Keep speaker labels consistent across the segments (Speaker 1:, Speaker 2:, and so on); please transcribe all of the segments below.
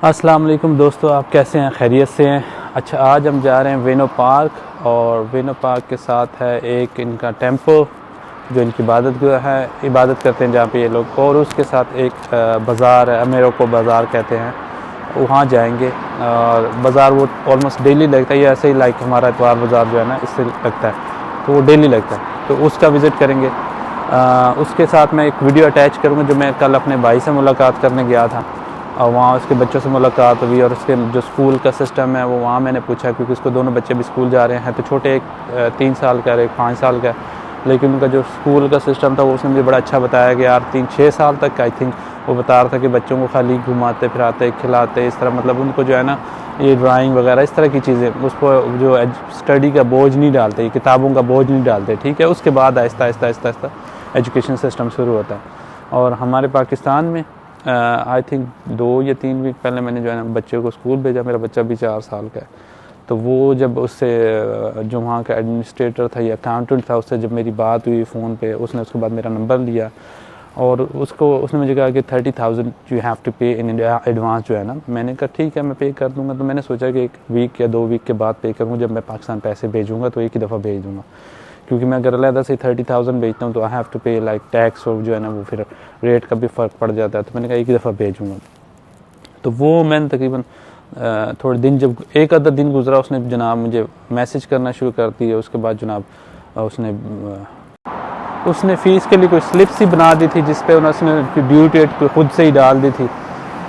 Speaker 1: अस्सलाम वालेकुम दोस्तों, आप कैसे हैं? खैरियत से हैं? अच्छा, आज हम जा रहे हैं वेनो पार्क और वेनो पार्क के साथ है एक इनका टेम्पल जो इनकी इबादत करते हैं जहाँ पे ये लोग, और उसके साथ एक बाज़ार है, अमेरो को बाज़ार कहते हैं, वहाँ जाएंगे। और बाज़ार वो ऑलमोस्ट डेली लगता है, ये ऐसे ही लाइक हमारा इतवार बाज़ार जो है ना इससे लगता है, तो वो डेली लगता है, तो उसका विज़िट करेंगे। उसके साथ मैं एक वीडियो अटैच करूँगा जो मैं कल अपने भाई से मुलाकात करने गया था और वहाँ उसके बच्चों से मुलाकात हुई, और उसके जो स्कूल का सिस्टम है वो वहाँ मैंने पूछा, क्योंकि उसको दोनों बच्चे भी स्कूल जा रहे हैं, तो छोटे, एक 3 साल का और एक 5 साल का, लेकिन उनका जो स्कूल का सिस्टम था वो उसने मुझे बड़ा अच्छा बताया कि यार 3-6 साल तक आई थिंक वो बता रहा था कि बच्चों को खाली घुमाते फिराते खिलाते इस तरह, मतलब उनको जो है ना ये ड्राइंग वगैरह इस तरह की चीज़ें, उसको जो स्टडी का बोझ नहीं डालते, किताबों का बोझ नहीं डालते, ठीक है। उसके बाद आहिस्ता आहिस्ता आहिस्ता आहिस्ता एजुकेशन सिस्टम शुरू होता है। और हमारे पाकिस्तान में आई थिंक 2 या 3 वीक पहले मैंने जो है ना बच्चे को स्कूल भेजा, मेरा बच्चा भी 4 साल का है, तो वो जब उससे जो वहाँ का एडमिनिस्ट्रेटर था या अकाउंटेंट था उससे जब मेरी बात हुई फ़ोन पे, उसने उसके बाद मेरा नंबर लिया और उसने मुझे कहा कि 30,000 यू हैव टू पे इन एडवांस जो है ना। मैंने कहा ठीक है मैं पे कर दूँगा, तो मैंने सोचा कि 1 वीक या 2 वीक के बाद पे करूँगा, जब मैं पाकिस्तान पैसे भेजूँगा तो एक ही दफ़ा भेज दूँगा, क्योंकि मैं अगर अलहदा से 30,000 भेजता हूँ तो आई हैव टू पे लाइक टैक्स और जो है ना वो फिर रेट का भी फ़र्क पड़ जाता है, तो मैंने कहा एक ही दफ़ा भेजूँगा। तो वो मैंने तकरीबन थोड़े दिन, जब एक आधा दिन गुजरा, उसने जनाब मुझे मैसेज करना शुरू कर दिया। उसके बाद जनाब उसने फ़ीस के लिए कोई स्लिप सी बना दी थी जिस पे उसने ड्यू डेट खुद से ही डाल दी थी,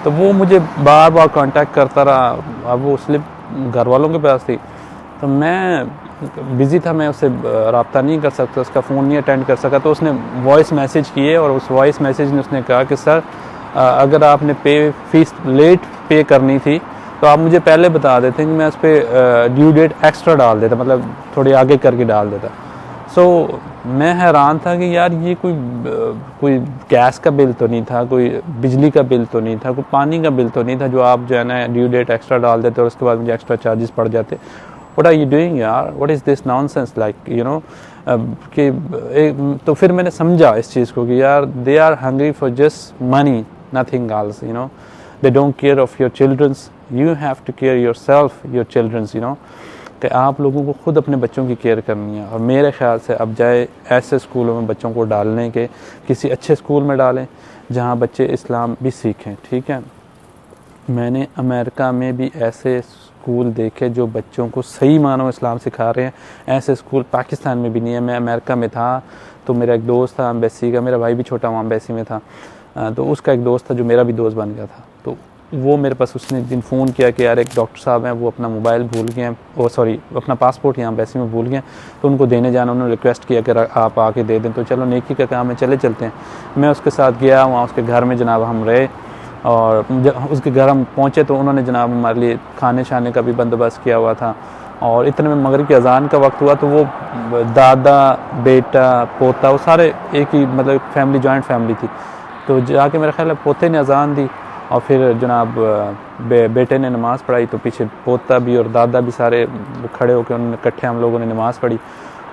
Speaker 1: तो वो मुझे बार बार कांटेक्ट करता रहा। अब वो स्लिप घर वालों के पास थी, तो मैं बिज़ी था, मैं उससे रब्ता नहीं कर सकता, उसका फ़ोन नहीं अटेंड कर सका, तो उसने वॉइस मैसेज किए और उस वॉइस मैसेज में उसने कहा कि सर अगर आपने फ़ीस लेट पे करनी थी तो आप मुझे पहले बता देते कि मैं उस पर ड्यू डेट एक्स्ट्रा डाल देता, मतलब थोड़ी आगे करके डाल देता। सो मैं हैरान था कि यार ये कोई गैस का बिल तो नहीं था, कोई बिजली का बिल तो नहीं था, कोई पानी का बिल तो नहीं था जो आप जो है ना ड्यू डेट एक्स्ट्रा डाल देते और उसके बाद मुझे एक्स्ट्रा चार्जेस पड़ जाते। What are you doing यार? What is this nonsense? Like you know कि तो फिर मैंने समझा इस चीज़ को कि यार they are hungry for just money, nothing else, you know. They don't care of your children's. You have to care yourself, your children's, you know. कि आप लोगों को खुद अपने बच्चों की केयर करनी है, और मेरे ख्याल से अब जाए ऐसे स्कूलों में बच्चों को डालने के, किसी अच्छे स्कूल में डालें जहाँ बच्चे इस्लाम भी सीखें, ठीक है। मैंने अमेरिका में भी ऐसे स्कूल देखे जो बच्चों को सही मानों इस्लाम सिखा रहे हैं, ऐसे स्कूल पाकिस्तान में भी नहीं है। मैं अमेरिका में था तो मेरा एक दोस्त था एम्बेसी का, मेरा भाई भी छोटा वहाँ एम्बेसी में था, तो उसका एक दोस्त था जो मेरा भी दोस्त बन गया था, तो वो मेरे पास उसने एक दिन फ़ोन किया कि यार एक डॉक्टर साहब हैं वो अपना मोबाइल भूल गए हैं, वो सॉरी अपना पासपोर्ट यहाँ एम्बेसी में भूल गए, तो उनको देने जाना, उन्होंने रिक्वेस्ट किया कि आप आके दे दें, तो चलो नेकी का काम है, चलते हैं। मैं उसके साथ गया वहाँ, उसके घर में जनाब हम रहे, और जब उसके घर हम पहुँचे तो उन्होंने जनाब हमारे लिए खाने शाने का भी बंदोबस्त किया हुआ था, और इतने में मगरिब की अज़ान का वक्त हुआ तो वो दादा बेटा पोता वो सारे एक ही, मतलब फैमिली, जॉइंट फैमिली थी, तो जाके मेरा ख्याल है पोते ने अज़ान दी और फिर जनाब बेटे ने नमाज़ पढ़ाई, तो पीछे पोता भी और दादा भी सारे खड़े होकर उन्होंने इकट्ठे हम लोगों ने नमाज़ पढ़ी।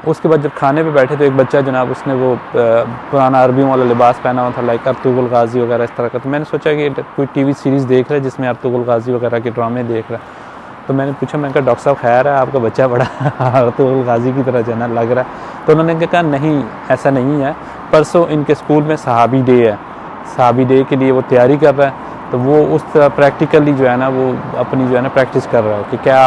Speaker 1: उसके बाद जब खाने पे बैठे तो एक बच्चा जनाब उसने वो पुराना अरबियों वाला लिबास पहना हुआ था, लाइक अर्तुगरुल गाज़ी वगैरह इस तरह का, तो मैंने सोचा कि कोई टीवी सीरीज़ देख रहा है जिसमें अर्तुगरुल गाज़ी वगैरह के ड्रामे देख रहा है, तो मैंने पूछा, मैंने कहा डॉक्टर साहब खैर है आपका बच्चा बड़ा अर्तुगरुल गाज़ी की तरह जना लग रहा है, तो उन्होंने कहा नहीं ऐसा नहीं है, परसों इनके स्कूल में सहाबी डे है, सहाबी डे के लिए वो तैयारी कर रहा है, तो वो उस तरह प्रैक्टिकली जो है ना वो अपनी जो है ना प्रैक्टिस कर रहा है कि क्या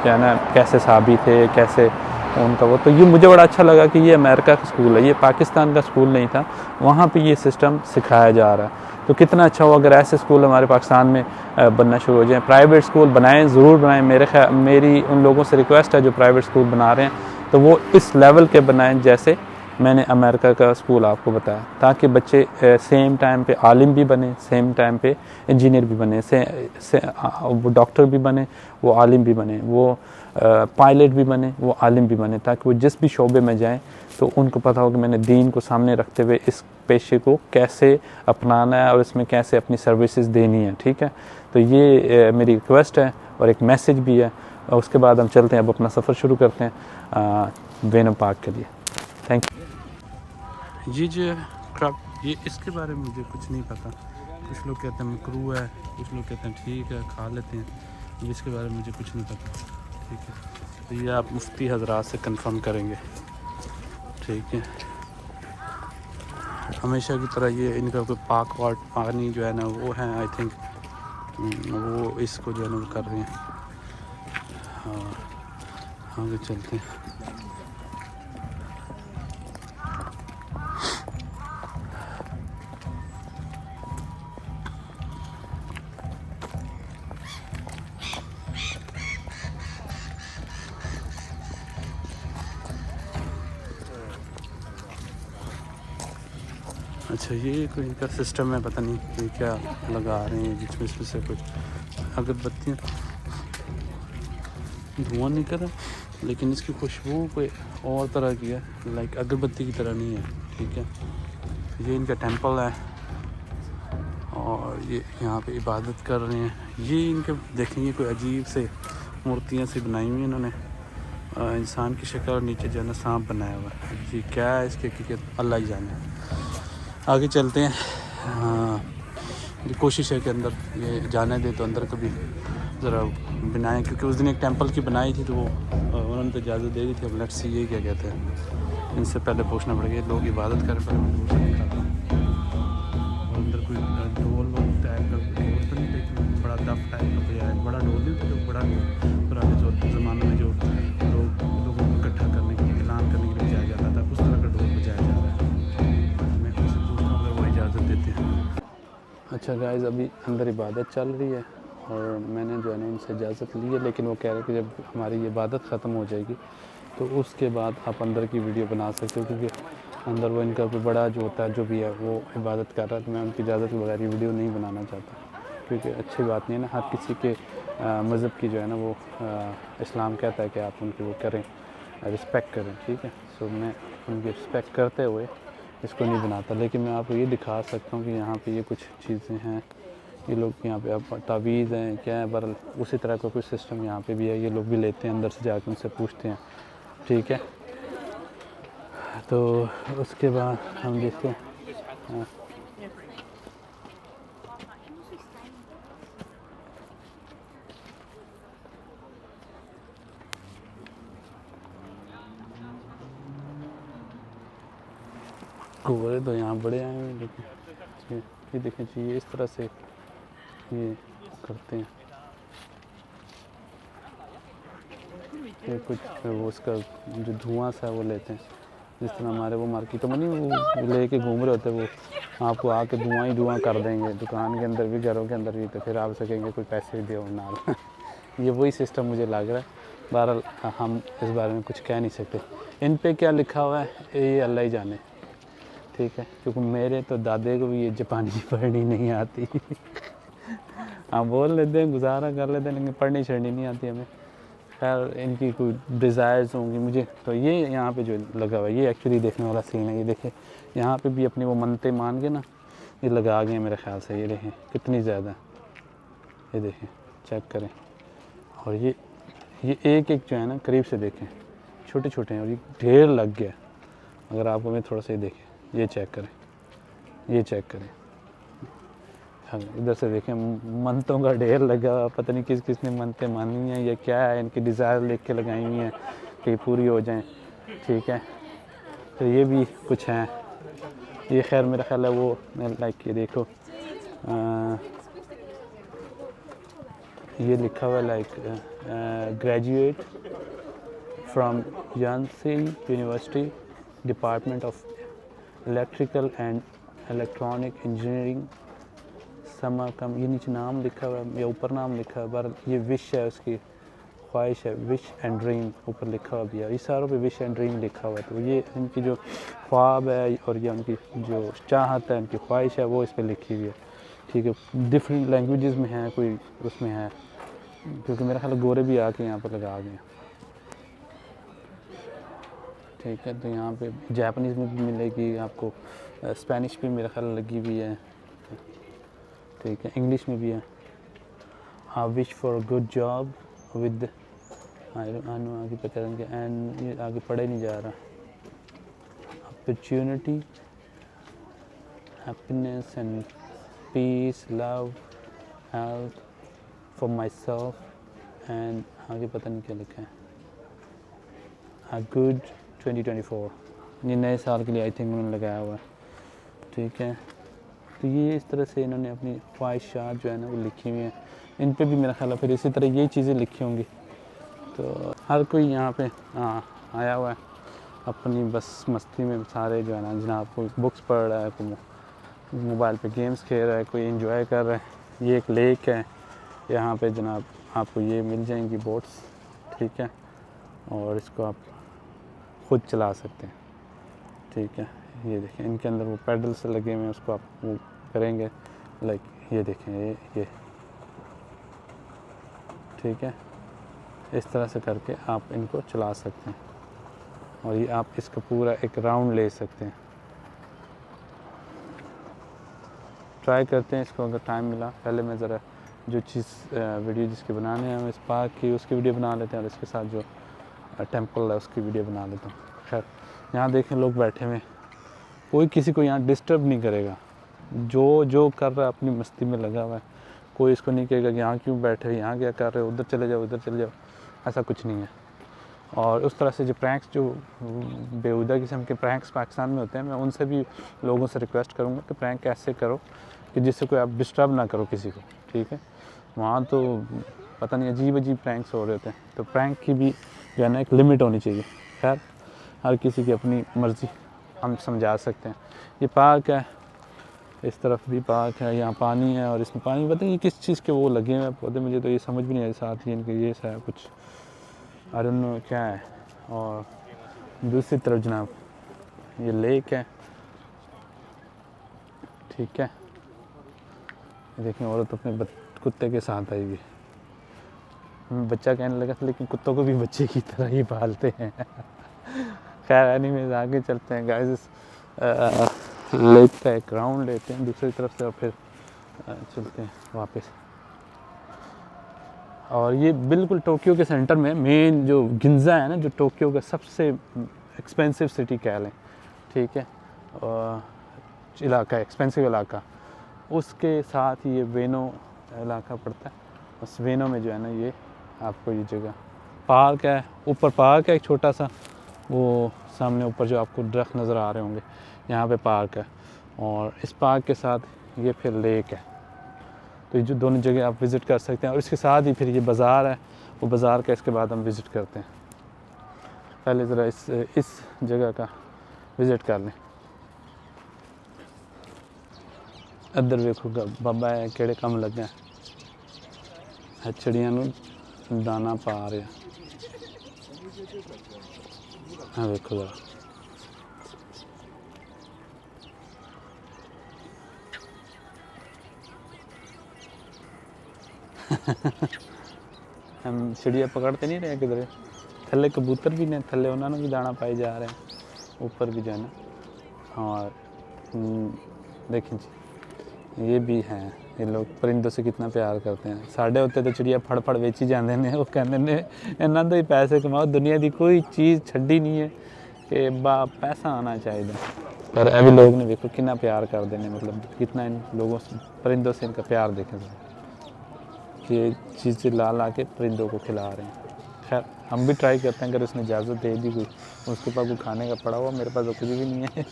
Speaker 1: जो है ना कैसे सहाबी थे, कैसे उनका वो, तो ये मुझे बड़ा अच्छा लगा कि ये अमेरिका का स्कूल है, ये पाकिस्तान का स्कूल नहीं था, वहाँ पे ये सिस्टम सिखाया जा रहा है। तो कितना अच्छा हो अगर ऐसे स्कूल हमारे पाकिस्तान में बनना शुरू हो जाए। प्राइवेट स्कूल बनाएं, ज़रूर बनाएं, मेरी उन लोगों से रिक्वेस्ट है जो प्राइवेट स्कूल बना रहे हैं तो वो इस लेवल के बनाएं जैसे मैंने अमेरिका का स्कूल आपको बताया, ताकि बच्चे सेम टाइम पे आलिम भी बने, सेम टाइम पे इंजीनियर भी बने, वो डॉक्टर भी बने, वो आलिम भी बने, वो पायलट भी बने, वो आलिम भी बने, ताकि वो जिस भी शोबे में जाएं तो उनको पता हो कि मैंने दीन को सामने रखते हुए इस पेशे को कैसे अपनाना है और इसमें कैसे अपनी सर्विसेज देनी है, ठीक है। तो ये मेरी रिक्वेस्ट है और एक मैसेज भी है, और उसके बाद हम चलते हैं, अब अपना सफ़र शुरू करते हैं वेनो पार्क के लिए। Thank you. जी क्रब, ये इसके बारे में मुझे कुछ नहीं पता, कुछ लोग कहते हैं मकरूह है, कुछ लोग कहते हैं ठीक है खा लेते हैं, इसके बारे में मुझे कुछ नहीं पता। ठीक है, तो ये आप मुफ्ती हजरात से कंफर्म करेंगे। ठीक है, हमेशा की तरह ये इनका कोई पाक पानी जो है ना वो है, आई थिंक वो इसको जो है ना वो कर रहे हैं। हाँ, आगे चलते हैं। अच्छा, ये कोई इनका सिस्टम है, पता नहीं ये क्या लगा रहे हैं जिसमें इसमें से कुछ अगरबत्तियाँ, धुआं नहीं कर रहा लेकिन इसकी खुशबू कोई और तरह की है, लाइक अगरबत्ती की तरह नहीं है। ठीक है, ये इनका टेंपल है और ये यहाँ पे इबादत कर रहे हैं। ये इनके देखेंगे कोई अजीब से मूर्तियाँ सी बनाई हुई इन्होंने, इंसान की शक्ल और नीचे जो है ना सांप बनाया हुआ है। जी क्या है इसके हकीकत अल्लाह ही जाने। आगे चलते हैं। हाँ, ये कोशिश है कि अंदर ये जाने दे तो अंदर कभी ज़रा बनाएं, क्योंकि उस दिन एक टेंपल की बनाई थी तो वो उन्होंने तो इजाज़त दे दी थी। अब लेट्स सी ये क्या कहते हैं, इनसे पहले पूछना पड़ेगा। लोग इबादत करें, पहले मैं दूर से दिखाता हूँ। और अंदर कोई ढोल टाइप का ढोल तो नहीं, लेकिन बड़ा दफ टाइप का बजाया, बड़ा ढोल नहीं था जो बड़ा पुराने जो ज़माने में जो लोगों को इकट्ठा करने के लिए, ऐलान करने के लिए बजाया जाता था, उस तरह का ढोल बजाया जा रहा है। मैं उनसे पूछता हूँ अगर वो इजाज़त देते हैं। अच्छा गाइस, अभी अंदर इबादत चल रही है और मैंने जो है ना उनसे इजाज़त ली है, लेकिन वो कह रहे हैं कि जब हमारी इबादत ख़त्म हो जाएगी तो उसके बाद आप अंदर की वीडियो बना सकते हो, क्योंकि अंदर वो इनका कोई बड़ा जो होता है जो भी है वो इबादत कर रहा है, तो मैं उनकी इजाज़त के बगैर ये वीडियो नहीं बनाना चाहता, क्योंकि अच्छी बात नहीं है ना। हर किसी के मज़हब की जो है ना वो इस्लाम कहता है कि आप उनकी वो करें, रिस्पेक्ट करें। ठीक है, सो मैं उनकी रिस्पेक्ट करते हुए इसको नहीं बनाता, लेकिन मैं आपको ये दिखा सकता हूँ कि यहाँ पे ये कुछ चीज़ें हैं। ये लोग यहाँ पे आप तावीज़ हैं क्या है, बरल उसी तरह का कुछ सिस्टम यहाँ पे भी है। ये लोग भी लेते हैं, अंदर से जाकर उनसे पूछते हैं। ठीक है, तो उसके बाद हम देखते हैं। हाँ, घोड़े तो यहाँ बड़े आए हुए हैं, लेकिन ये देखें चाहिए इस तरह से ये करते हैं। ये कुछ वो उसका जो धुआं सा है वो लेते हैं, जिस तरह हमारे वो मार्केटों में नहीं वो लेके घूम रहे होते हैं, वो आपको आके धुआं ही धुआं कर देंगे, दुकान के अंदर भी घरों के अंदर भी, तो फिर आप सकेंगे कोई पैसे दो नाल ये वही सिस्टम मुझे लग रहा है। बहरहाल हम इस बारे में कुछ कह नहीं सकते। इन पे क्या लिखा हुआ है ये अल्लाह ही जाने। ठीक है, क्योंकि मेरे तो दादे को भी ये जापानी पढ़नी नहीं आती हम बोल लेते हैं, गुजारा कर लेते हैं, लेकिन पढ़नी छढ़नी नहीं आती हमें। खैर इनकी कोई डिज़ायर्स होंगी मुझे। तो ये यहाँ पे जो लगा हुआ है ये एक्चुअली देखने वाला सीन है। ये देखें यहाँ पे भी अपनी वो मन्नतें मान के ना ये लगा गए मेरे ख्याल से। ये देखें कितनी ज़्यादा, ये देखें चेक करें। और ये एक एक जो है ना करीब से देखें, छोटे छोटे हैं और ये ढेर लग गया। अगर आपको मैं थोड़ा सा ही देखें, ये चेक करें, ये चेक करें। हाँ, इधर से देखें मन्नतों का ढेर लगा, पता नहीं किस किस ने मन्नतें मानी हैं या क्या है, इनकी डिज़ायर लिख के लगाई हुई हैं कि पूरी हो जाएं। ठीक है, तो ये भी कुछ हैं। ये खैर मेरा ख्याल है वो लाइक ये देखो ये लिखा हुआ like graduate from Yonsei university department of electrical and electronic engineering summa cum, ये नीचे नाम लिखा हुआ है या ऊपर नाम लिखा है, पर ये विश है, उसकी ख्वाहिश है, विश एंड ड्रीम ऊपर लिखा हुआ भी है। ये सारों पे विश एंड ड्रीम लिखा हुआ है। तो ये इनकी जो ख्वाब है और ये उनकी जो चाहत है, उनकी ख्वाहिश है, वो इस पर लिखी हुई है। ठीक है, डिफरेंट लैंग्वेजेस में है, कोई उसमें है, क्योंकि मेरा ख्याल गोरे भी आके यहाँ पर लगा गए। ठीक है, तो यहाँ पे जापानीज़ में भी मिलेगी आपको, स्पेनिश भी मेरा ख्याल लगी हुई है। ठीक है, इंग्लिश में भी है। I wish for good job with आगे पे करेंगे एंड ये आगे पढ़े नहीं जा रहा। Opportunity happiness and peace, love, health for myself and आगे पता नहीं क्या लिखा है, अ गुड 2024। ये नए साल के लिए आई थिंक उन्होंने लगाया हुआ है, ठीक है। तो ये इस तरह से इन्होंने अपनी ख्वाहिशात जो है ना वो लिखी हुई हैं। इन पे भी मेरा ख्याल है फिर इसी तरह यही चीज़ें लिखी होंगी। तो हर कोई यहाँ पे आया हुआ है अपनी बस मस्ती में, सारे जो है ना जनाब, कोई बुक्स पढ़ रहा है, कोई मोबाइल पे गेम्स खेल रहा है, कोई एंजॉय कर रहा है। ये एक लेक है, यहाँ पे जनाब आपको ये मिल जाएंगी बोट्स, ठीक है, और इसको आप खुद चला सकते हैं, ठीक है। ये देखें इनके अंदर वो पैडल से लगे हुए हैं, उसको आप वो करेंगे लाइक ये देखें ये ठीक है, इस तरह से करके आप इनको चला सकते हैं और ये आप इसका पूरा एक राउंड ले सकते हैं। ट्राई करते हैं इसको अगर टाइम मिला। पहले मैं ज़रा जो चीज़ वीडियो जिसकी बनाने हैं इस पार्क की उसकी वीडियो बना लेते हैं और इसके साथ जो टेंपल है उसकी वीडियो बना लेता हूँ। खैर यहाँ देखें लोग बैठे हुए, कोई किसी को यहाँ डिस्टर्ब नहीं करेगा, जो कर रहा है अपनी मस्ती में लगा हुआ है। कोई इसको नहीं कहेगा कि यहाँ क्यों बैठे, यहाँ क्या कर रहे हो, उधर चले जाओ उधर चले जाओ, ऐसा कुछ नहीं है। और उस तरह से जो प्रैंक्स, जो बेहुदा किस्म के प्रैंक्स पाकिस्तान में होते हैं, मैं उनसे भी लोगों से रिक्वेस्ट करूँगा कि प्रैंक ऐसे करो कि जिससे कोई आप डिस्टर्ब ना करो किसी को, ठीक है। वहाँ तो पता नहीं अजीब प्रैंक्स हो रहे होते हैं, तो प्रैंक की भी जो है ना एक लिमिट होनी चाहिए। खैर हर किसी की अपनी मर्ज़ी, हम समझा सकते हैं। ये पार्क है, इस तरफ भी पार्क है, यहाँ पानी है और इसमें पानी पता नहीं किस चीज़ के वो लगे हुए हैं पौधे, मुझे तो ये समझ भी नहीं आया। साथ ही इनके ये सा कुछ आई डोंट नो क्या है। और दूसरी तरफ जनाब ये लेक है, ठीक है। देखें औरत अपने कुत्ते के साथ आई हुई, बच्चा कहने लगा था लेकिन कुत्तों को भी बच्चे की तरह ही पालते हैं। खैर एनीवेज आगे चलते हैं गाइस, लेक का एक राउंड लेते हैं दूसरी तरफ से और फिर चलते हैं वापस। और ये बिल्कुल टोक्यो के सेंटर में मेन जो गिंजा है ना, जो टोक्यो का सबसे एक्सपेंसिव सिटी कह लें, ठीक है, इलाका, एक्सपेंसिव इलाका, उसके साथ ये वेनो इलाका पड़ता है। उस वेनो में जो है ना ये आपको ये जगह पार्क है, ऊपर पार्क है एक छोटा सा, वो सामने ऊपर जो आपको दरख्त नज़र आ रहे होंगे यहाँ पे पार्क है, और इस पार्क के साथ ये फिर लेक है। तो ये जो दोनों जगह आप विज़िट कर सकते हैं और इसके साथ ही फिर ये बाज़ार है, वो बाज़ार का इसके बाद हम विज़िट करते हैं। पहले ज़रा इस जगह का विज़िट कर लें। अदर वेखो बाबा है केड़े कम लगे है, चिड़ियाँ नूं दाना पा रहे हैं। हाँ देखो ज़रा, हम चिड़िया पकड़ते नहीं रहे किधर, थल्ले कबूतर भी ने, थल्ले उन्होंने भी दाना पाए जा रहे हैं, ऊपर भी जो है ना। और देखें जी ये भी हैं, ये लोग परिंदों से कितना प्यार करते हैं। साढ़े होते तो चिड़िया फड़ फड़ बेची जाते हैं, वो कहते ने इन्हों तो ही पैसे कमाओ, दुनिया की कोई चीज़ छड़ी नहीं है कि बा पैसा आना चाहिए। पर अभी लोग ने देखो कितना प्यार करते हैं, मतलब कितना इन लोगों से, परिंदों से इनका प्यार देखें कि चीज़ें ला ला के परिंदों को खिला रहे हैं। खैर हम भी ट्राई करते हैं, अगर उसने इजाज़त दे दी कोई, उसके पास कुछ खाने का पड़ा हुआ, मेरे पास तो कुछ भी नहीं है।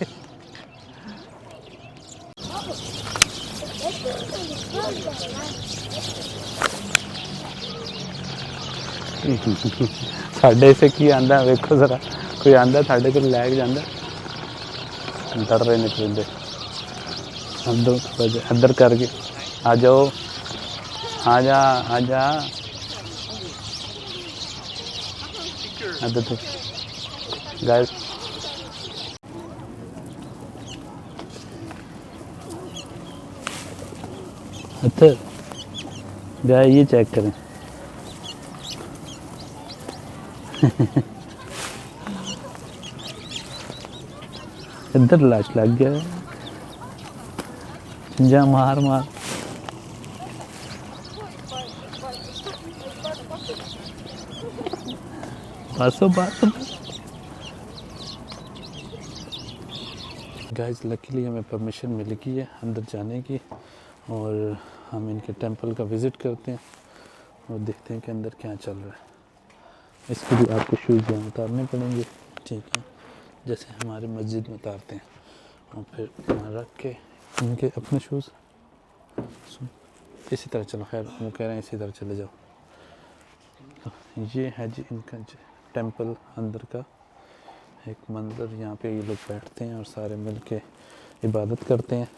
Speaker 1: साढ़े से की आंदा वेखो जरा, कोई आंदा साढ़े को लैके जाता, डर रहे ने परिंदे। अदर करके आ जाओ, आ जा आ जा, अदर गाइस अच्छा गाय ये चेक करें। इधर लाश लग गया, जा मार मार। बसो बस गाइस, लकीली हमें परमिशन मिल गई है अंदर जाने की, और हम इनके टेंपल का विज़िट करते हैं और देखते हैं कि अंदर क्या चल रहा है। इसके लिए आपको शूज़ यहाँ उतारने पड़ेंगे, ठीक है, जैसे हमारे मस्जिद में उतारते हैं, और फिर वहाँ रख के इनके अपने शूज़ इसी तरह चलो। खैर वो कह रहे हैं इसी तरह चले जाओ। तो ये है जी इनका टेंपल अंदर का एक मंज़र। यहाँ पे ये लोग बैठते हैं और सारे मिल के इबादत करते हैं।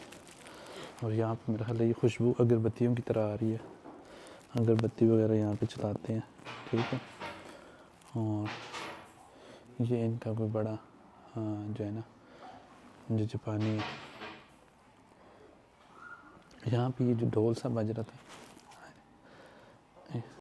Speaker 1: और यहाँ पे मेरा ख्याल है ये खुशबू अगरबत्तियों की तरह आ रही है, अगरबत्ती वगैरह यहाँ पे चलाते हैं, ठीक है। और ये इनका कोई बड़ा जो है ना जो जापानी, यहाँ पे ये जो ढोल सा बज रहा था